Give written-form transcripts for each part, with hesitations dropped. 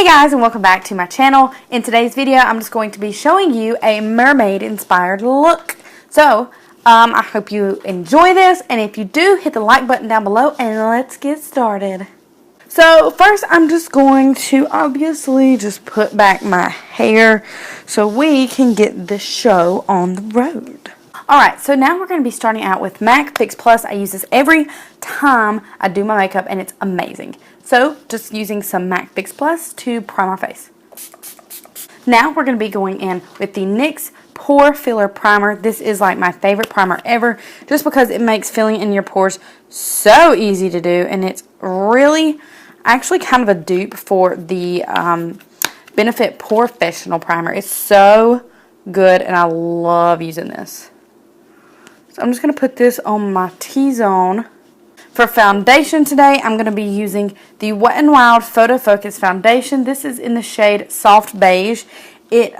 Hey guys, and welcome back to my channel. In today's video, I'm just going to be showing you a mermaid inspired look. So, I hope you enjoy this, and if you do, hit the like button down below and let's get started. So first, I'm just going to obviously just put back my hair so we can get the show on the road. Alright, so now we're going to be starting out with MAC Fix Plus. I use this every time I do my makeup and it's amazing. So, just using some MAC Fix Plus to prime my face. Now we're going to be going in with the NYX Pore Filler Primer. This is like my favorite primer ever just because it makes filling in your pores so easy to do, and it's really actually kind of a dupe for the Benefit Professional Primer. It's so good and I love using this. So I'm just going to put this on my T-zone. For foundation today, I'm going to be using the Wet n Wild Photo Focus Foundation. This is in the shade Soft Beige. It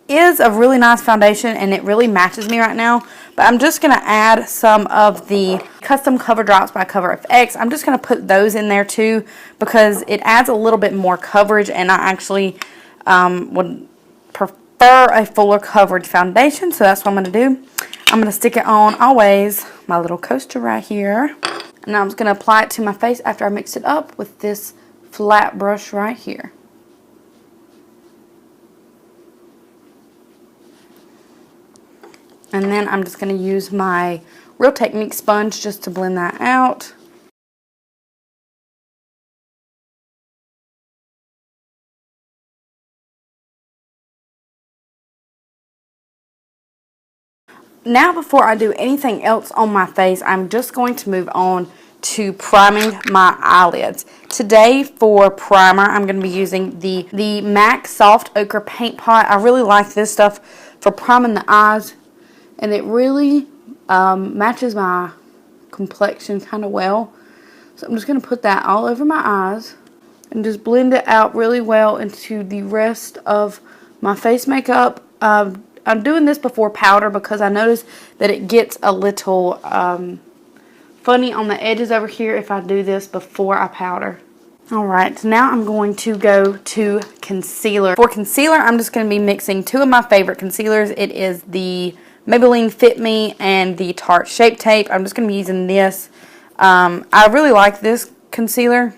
is a really nice foundation and it really matches me right now. But I'm just going to add some of the Custom Cover Drops by Cover FX. I'm just going to put those in there too because it adds a little bit more coverage, and I actually would prefer a fuller coverage foundation. So that's what I'm going to do. I'm going to stick it on always my little coaster right here. And I'm just going to apply it to my face after I mix it up with this flat brush right here. And then I'm just going to use my Real Technique sponge just to blend that out. Now, before I do anything else on my face, I'm just going to move on to priming my eyelids. Today for primer, I'm going to be using the MAC Soft Ochre Paint Pot. I really like this stuff for priming the eyes, and it really matches my complexion kind of well. So I'm just going to put that all over my eyes and just blend it out really well into the rest of my face makeup. I'm doing this before powder because I notice that it gets a little funny on the edges over here if I do this before I powder. Alright, so now I'm going to go to concealer. For concealer, I'm just going to be mixing two of my favorite concealers. It is the Maybelline Fit Me and the Tarte Shape Tape. I'm just going to be using this. I really like this concealer,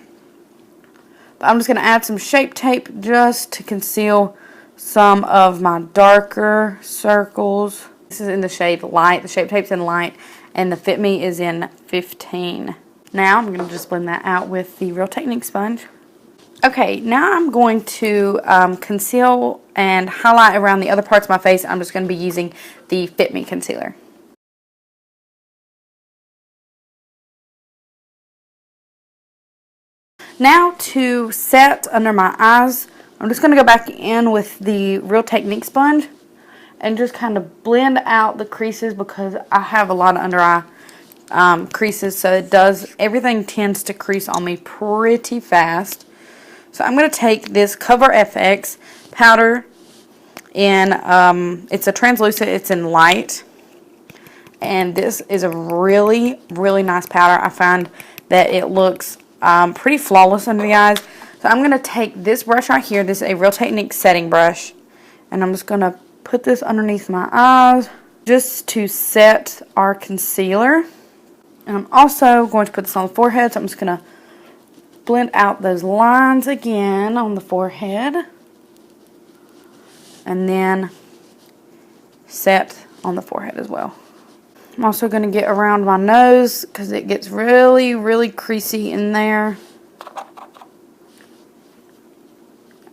but I'm just going to add some Shape Tape just to conceal some of my darker circles. This is in the shade Light. The Shape Tape's in Light, and the Fit Me is in 15. Now I'm going to just blend that out with the Real Technique sponge. Okay, now I'm going to conceal and highlight around the other parts of my face. I'm just going to be using the Fit Me concealer. Now to set under my eyes, I'm just going to go back in with the Real Technique sponge and just kind of blend out the creases because I have a lot of under eye creases, so everything tends to crease on me pretty fast. So I'm going to take this Cover FX powder in, it's a translucent, it's in Light, and this is a really, really nice powder. I find that it looks pretty flawless under the eyes. So I'm going to take this brush right here. This is a Real Technique setting brush. And I'm just going to put this underneath my eyes just to set our concealer. And I'm also going to put this on the forehead. So I'm just going to blend out those lines again on the forehead. And then set on the forehead as well. I'm also going to get around my nose because it gets really, really creasy in there.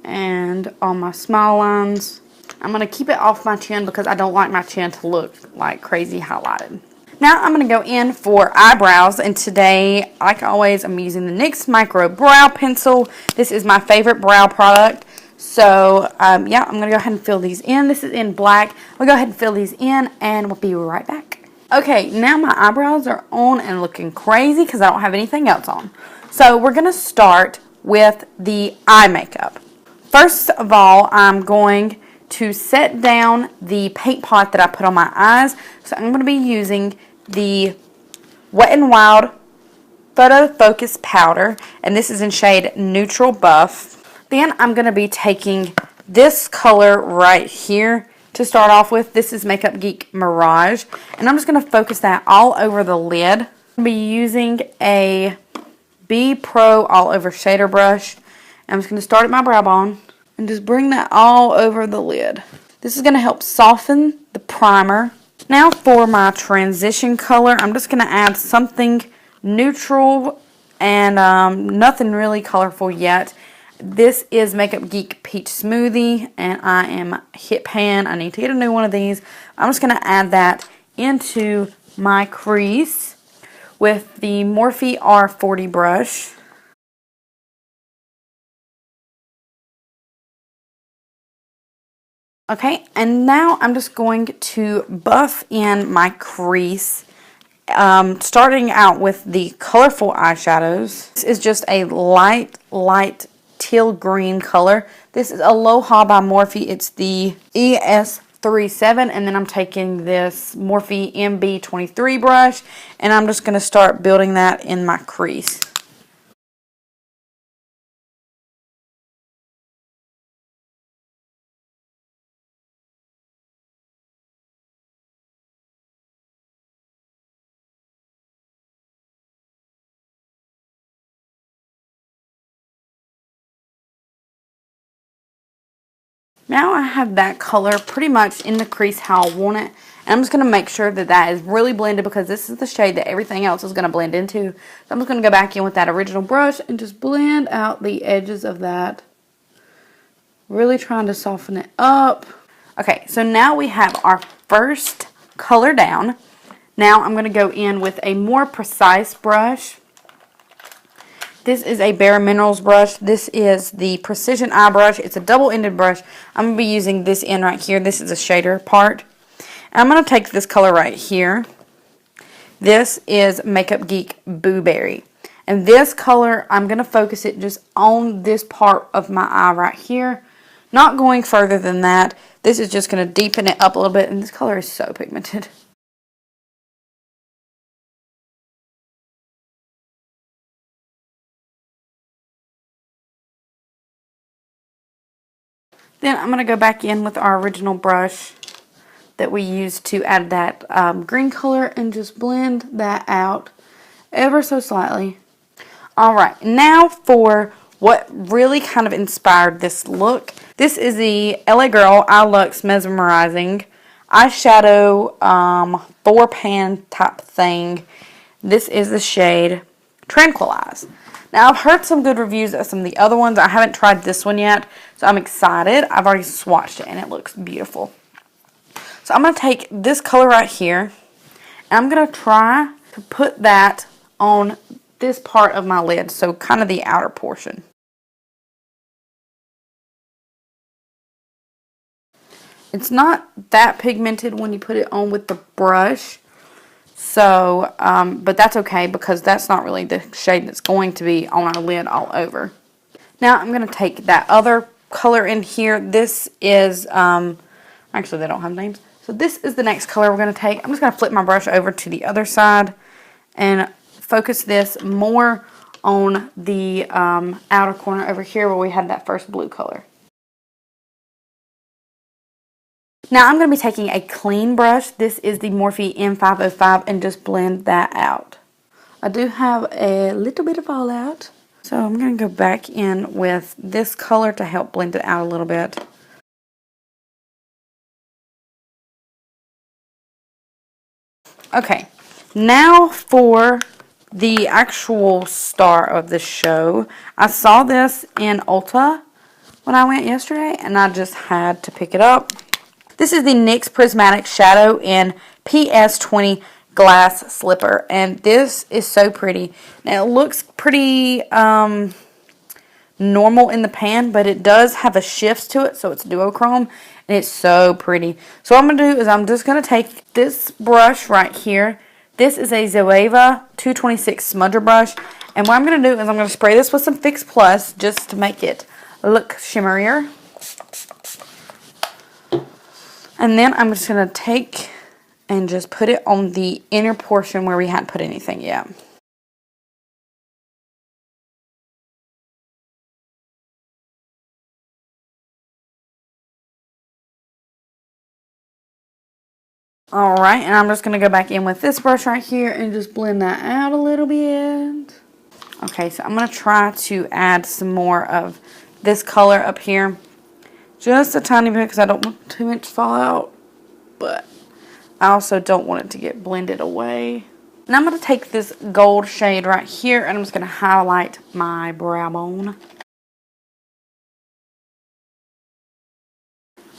And on my smile lines. I'm going to keep it off my chin because I don't like my chin to look like crazy highlighted. Now I'm going to go in for eyebrows, and today, like always, I'm using the NYX Micro Brow Pencil. This is my favorite brow product. So, yeah, I'm going to go ahead and fill these in. This is in black. We'll go ahead and fill these in, and we'll be right back. Okay, now my eyebrows are on and looking crazy because I don't have anything else on. So we're going to start with the eye makeup. First of all, I'm going to set down the paint pot that I put on my eyes. So I'm going to be using the Wet n Wild Photo Focus Powder, and this is in shade Neutral Buff. Then I'm going to be taking this color right here to start off with. This is Makeup Geek Mirage. And I'm just going to focus that all over the lid. I'm going to be using a B Pro All Over Shader Brush. I'm just going to start at my brow bone and just bring that all over the lid. This is going to help soften the primer. Now for my transition color, I'm just going to add something neutral and nothing really colorful yet. This is Makeup Geek Peach Smoothie, and I am hit pan. I need to get a new one of these. I'm just going to add that into my crease with the Morphe R40 brush. Okay, and now I'm just going to buff in my crease, starting out with the colorful eyeshadows. This is just a light teal green color. This is Aloha by Morphe. It's the ES37, and then I'm taking this Morphe MB23 brush, and I'm just going to start building that in my crease. Now I have that color pretty much in the crease how I want it. And I'm just going to make sure that that is really blended, because this is the shade that everything else is going to blend into. So I'm just going to go back in with that original brush and just blend out the edges of that. Really trying to soften it up. Okay, so now we have our first color down. Now I'm going to go in with a more precise brush. This is a Bare Minerals brush. This is the Precision Eye brush. It's a double-ended brush. I'm going to be using this end right here. This is a shader part. And I'm going to take this color right here. This is Makeup Geek Boo Berry. And this color, I'm going to focus it just on this part of my eye right here. Not going further than that. This is just going to deepen it up a little bit. And this color is so pigmented. Then I'm going to go back in with our original brush that we used to add that green color and just blend that out ever so slightly. Alright, now for what really kind of inspired this look. This is the LA Girl Eye Luxe Mesmerizing eyeshadow 4-pan type thing. This is the shade Tranquilize. Now, I've heard some good reviews of some of the other ones. I haven't tried this one yet, so I'm excited. I've already swatched it, and it looks beautiful. So I'm going to take this color right here, and I'm going to try to put that on this part of my lid, so kind of the outer portion. It's not that pigmented when you put it on with the brush. So, but that's okay, because that's not really the shade that's going to be on our lid all over. Now I'm going to take that other color in here. This is, actually they don't have names. So this is the next color we're going to take. I'm just going to flip my brush over to the other side and focus this more on the outer corner over here where we had that first blue color. Now I'm going to be taking a clean brush. This is the Morphe M505, and just blend that out. I do have a little bit of fallout, so I'm going to go back in with this color to help blend it out a little bit. Okay, now for the actual star of the show. I saw this in Ulta when I went yesterday, and I just had to pick it up. This is the NYX Prismatic Shadow in PS20 Glass Slipper. And this is so pretty. Now, it looks pretty normal in the pan, but it does have a shift to it, so it's duochrome. And it's so pretty. So what I'm going to do is I'm just going to take this brush right here. This is a Zoeva 226 smudger brush. And what I'm going to do is I'm going to spray this with some Fix Plus just to make it look shimmerier. And then I'm just going to take and just put it on the inner portion where we hadn't put anything yet. Alright, and I'm just going to go back in with this brush right here and just blend that out a little bit. Okay, so I'm going to try to add some more of this color up here. Just a tiny bit because I don't want too much to fall out. But I also don't want it to get blended away. And I'm going to take this gold shade right here and I'm just going to highlight my brow bone.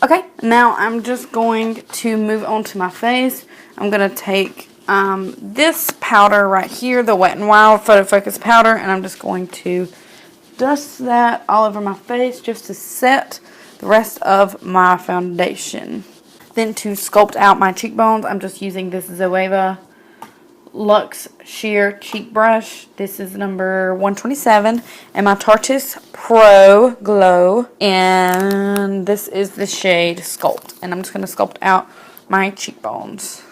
Okay, now I'm just going to move on to my face. I'm going to take this powder right here, the Wet n Wild Photo Focus powder, and I'm just going to dust that all over my face just to set the rest of my foundation. Then to sculpt out my cheekbones, I'm just using this Zoeva Luxe Sheer Cheek Brush. This is number 127, and my Tarte's Pro Glow, and this is the shade Sculpt, and I'm just going to sculpt out my cheekbones.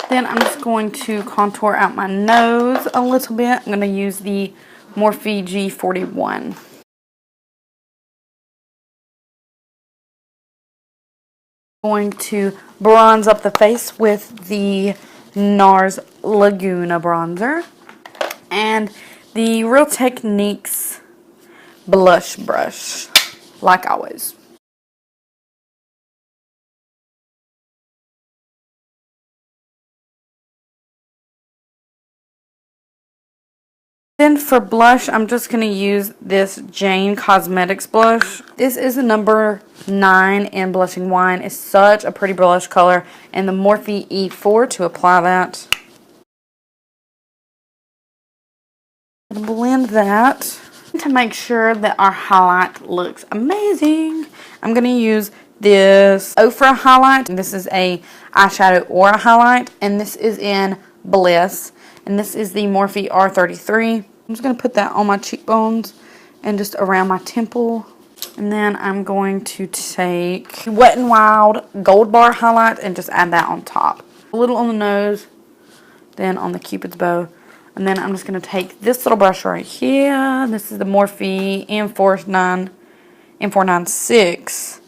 Then I'm just going to contour out my nose a little bit. I'm going to use the Morphe G41. Going to bronze up the face with the NARS Laguna bronzer and the Real Techniques blush brush, like always. Then for blush, I'm just going to use this Jane Cosmetics blush. This is a number 9 in Blushing Wine. It's such a pretty blush color. And the Morphe E4 to apply that. Blend that to make sure that our highlight looks amazing. I'm going to use this Ofra highlight. This is a eyeshadow aura highlight. And this is in Bliss. And this is the Morphe R33. I'm just going to put that on my cheekbones and just around my temple. And then I'm going to take Wet n Wild Gold Bar highlight and just add that on top. A little on the nose, then on the Cupid's bow. And then I'm just going to take this little brush right here. This is the Morphe M496.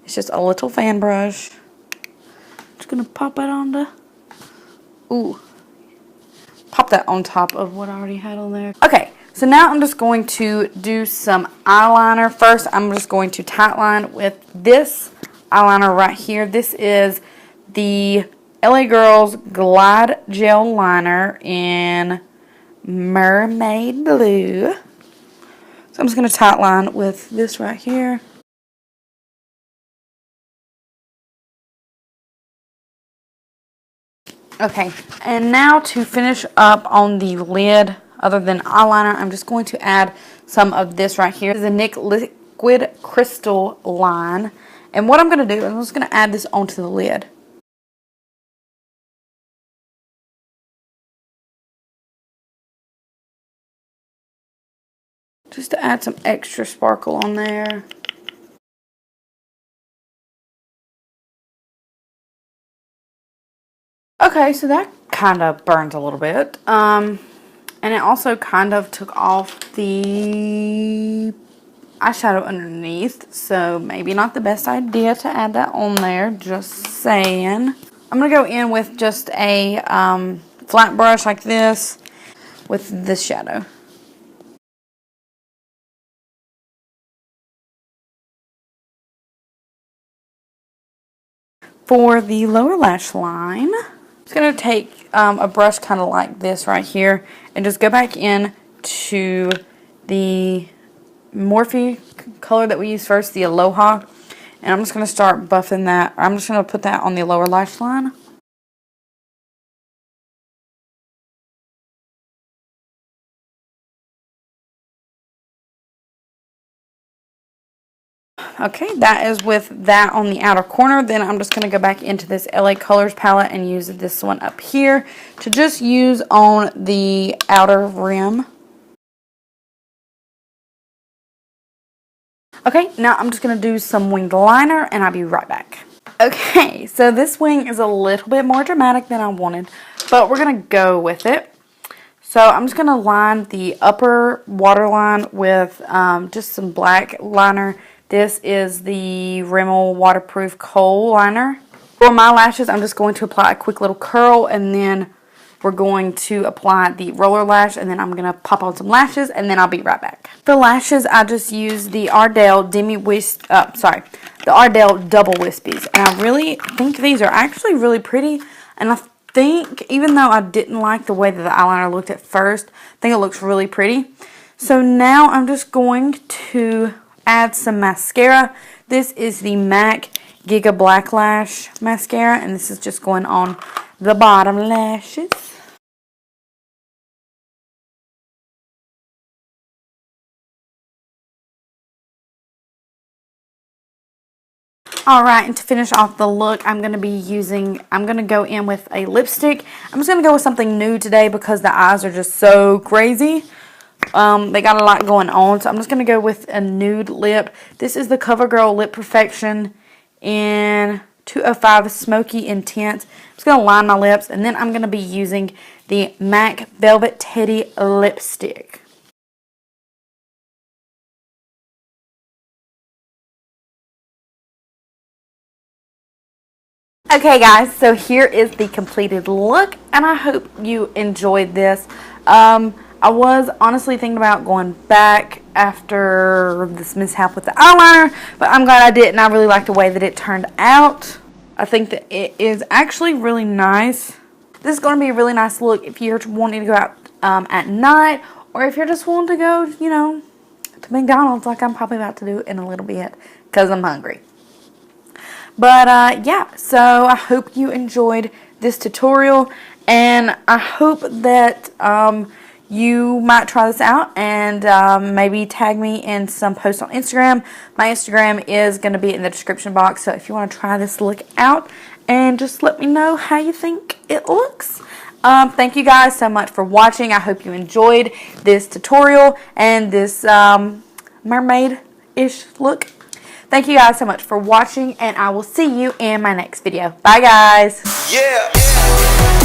It's just a little fan brush. Just going to pop it on the... Ooh. Pop that on top of what I already had on there. Okay, so now I'm just going to do some eyeliner. First, I'm just going to tightline with this eyeliner right here. This is the LA Girls Glide Gel Liner in Mermaid Blue. So I'm just going to tightline with this right here. Okay, and now to finish up on the lid, other than eyeliner, I'm just going to add some of this right here. This is a NYX Liquid Crystal line. And what I'm going to do is I'm just going to add this onto the lid. Just to add some extra sparkle on there. Okay, so that kind of burns a little bit. And it also kind of took off the eyeshadow underneath. So maybe not the best idea to add that on there. Just saying. I'm going to go in with just a flat brush like this with this shadow. For the lower lash line, I'm just going to take a brush kind of like this right here and just go back in to the Morphe color that we used first, the Aloha. And I'm just going to start buffing that. I'm just going to put that on the lower lash line. Okay, that is with that on the outer corner. Then I'm just going to go back into this LA Colors palette and use this one up here to just use on the outer rim. Okay, now I'm just going to do some winged liner and I'll be right back. Okay, so this wing is a little bit more dramatic than I wanted, but we're going to go with it. So I'm just going to line the upper waterline with just some black liner. This is the Rimmel Waterproof Kohl Liner. For my lashes, I'm just going to apply a quick little curl, and then we're going to apply the roller lash, and then I'm going to pop on some lashes, and then I'll be right back. For lashes, I just used the Ardell the Ardell Double Wispies, and I really think these are actually really pretty, and I think, even though I didn't like the way that the eyeliner looked at first, I think it looks really pretty. So now I'm just going to add some mascara. This is the MAC Giga Black Lash Mascara, and this is just going on the bottom lashes. Alright, and to finish off the look, I'm going to go in with a lipstick. I'm just going to go with something new today because the eyes are just so crazy. They got a lot going on, so I'm just going to go with a nude lip. This is the CoverGirl Lip Perfection in 205 Smoky Intense. I'm just going to line my lips, and then I'm going to be using the MAC Velvet Teddy lipstick. Okay guys, so here is the completed look, and I hope you enjoyed this. I was honestly thinking about going back after this mishap with the eyeliner, but I'm glad I didn't. I really like the way that it turned out. I think that it is actually really nice. This is going to be a really nice look if you're wanting to go out at night, or if you're just wanting to go, you know, to McDonald's like I'm probably about to do in a little bit because I'm hungry. But yeah, so I hope you enjoyed this tutorial, and I hope that you might try this out and maybe tag me in some posts on Instagram. My Instagram is going to be in the description box, so if you want to try this look out, and just let me know how you think it looks. Thank you guys so much for watching. I hope you enjoyed this tutorial and this mermaid-ish look. Thank you guys so much for watching, and I will see you in my next video. Bye, guys. Yeah.